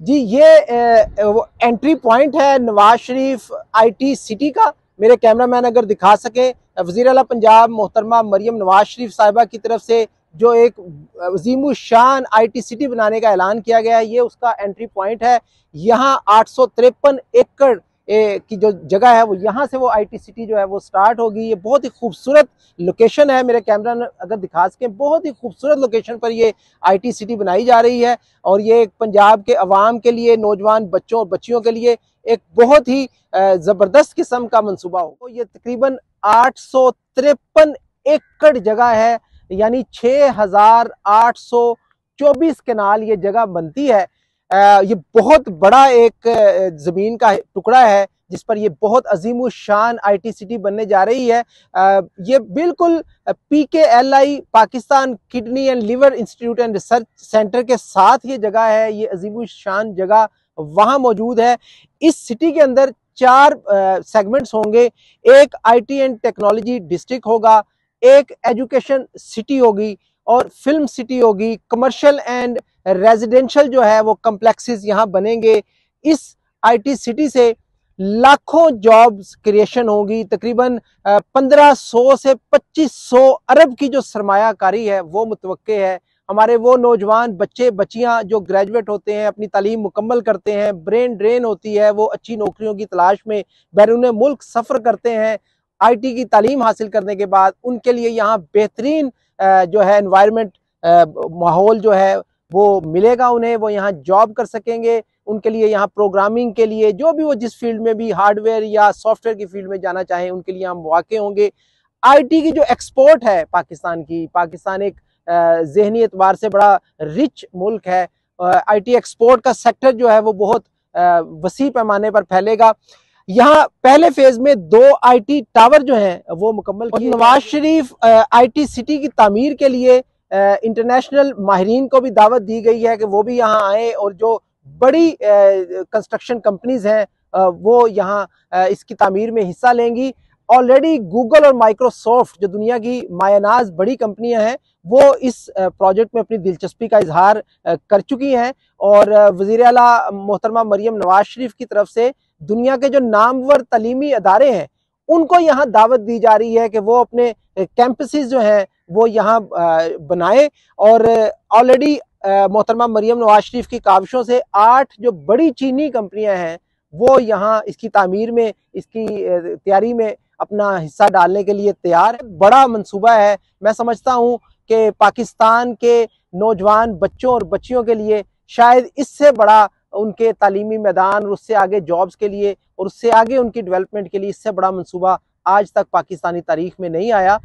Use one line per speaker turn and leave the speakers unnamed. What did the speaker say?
जी ये entry point है Nawaz Sharif IT city का। मेरे कैमरामैन अगर दिखा सके, वज़ीर आला पंजाब मोहतरमा मरियम नवाज शरीफ साहिबा की तरफ से जो एक अजीम शान आईटी सिटी बनाने का ऐलान किया गया है, ये उसका एंट्री पॉइंट है। यहाँ 853 एकड़ की जो जगह है वो यहाँ से वो आईटी सिटी जो है वो स्टार्ट होगी। ये बहुत ही खूबसूरत लोकेशन है, मेरे कैमरा अगर दिखा सके, बहुत ही खूबसूरत लोकेशन पर ये आईटी सिटी बनाई जा रही है। और ये पंजाब के अवाम के लिए, नौजवान बच्चों और बच्चियों के लिए एक बहुत ही ज़बरदस्त किस्म का मनसूबा हो। तो ये तकरीबन 853 एकड़ जगह है, यानी 6824 कनाल ये जगह बनती है। ये बहुत बड़ा एक ज़मीन का टुकड़ा है जिस पर ये बहुत अजीम शान आईटी सिटी बनने जा रही है। ये बिल्कुल PKLI Pakistan kidney and liver institute and research centre के साथ ये जगह है। ये अजीम शान जगह वहाँ मौजूद है। इस सिटी के अंदर 4 सेगमेंट्स होंगे। एक IT एंड टेक्नोलॉजी डिस्ट्रिक्ट होगा, एक एजुकेशन सिटी होगी और फिल्म सिटी होगी। कमर्शियल एंड रेजिडेंशियल जो है वो कम्प्लेक्सेस यहाँ बनेंगे। इस आईटी सिटी से लाखों जॉब्स क्रिएशन होगी। तकरीबन 1500 से 2500 अरब की जो सरमायाकारी है वो मुतवक्के है। हमारे वो नौजवान बच्चे बच्चियां जो ग्रेजुएट होते हैं, अपनी तालीम मुकम्मल करते हैं, ब्रेन ड्रेन होती है, वो अच्छी नौकरियों की तलाश में बैरून मुल्क सफ़र करते हैं। आईटी की तालीम हासिल करने के बाद उनके लिए यहाँ बेहतरीन जो है एनवायरनमेंट, माहौल जो है वो मिलेगा उन्हें। वो यहाँ जॉब कर सकेंगे। उनके लिए यहाँ प्रोग्रामिंग के लिए, जो भी वो जिस फील्ड में भी, हार्डवेयर या सॉफ्टवेयर की फील्ड में जाना चाहें, उनके लिए यहाँ मौके होंगे। आईटी की जो एक्सपोर्ट है पाकिस्तान की, पाकिस्तान एक ज़हनी एतबार से बड़ा रिच मुल्क है। आईटी एक्सपोर्ट का सेक्टर जो है वो बहुत वसी पैमाने पर फैलेगा। यहाँ पहले फेज में 2 आईटी टावर जो हैं वो मुकम्मल किए। नवाज शरीफ आईटी सिटी की तामीर के लिए इंटरनेशनल माहिरीन को भी दावत दी गई है कि वो भी यहाँ आए और जो बड़ी कंस्ट्रक्शन कंपनीज हैं वो यहाँ इसकी तामीर में हिस्सा लेंगी। ऑलरेडी गूगल और माइक्रोसॉफ्ट जो दुनिया की मायनाज बड़ी कंपनियां हैं वो इस प्रोजेक्ट में अपनी दिलचस्पी का इजहार कर चुकी हैं। और वज़ीर आला मोहतरमा मरियम नवाज शरीफ की तरफ से दुनिया के जो नामवर तालीमी अदारे हैं उनको यहाँ दावत दी जा रही है कि वो अपने कैंपसेस जो हैं वो यहाँ बनाए। और ऑलरेडी मोहतरमा मरियम नवाज शरीफ की काविशों से 8 जो बड़ी चीनी कंपनियां हैं वो यहाँ इसकी तामीर में, इसकी तैयारी में अपना हिस्सा डालने के लिए तैयार है। बड़ा मंसूबा है। मैं समझता हूँ कि पाकिस्तान के नौजवान बच्चों और बच्चियों के लिए शायद इससे बड़ा, उनके तालीमी मैदान और उससे आगे जॉब्स के लिए और उससे आगे उनकी डेवलपमेंट के लिए इससे बड़ा मंसूबा आज तक पाकिस्तानी तारीख में नहीं आया।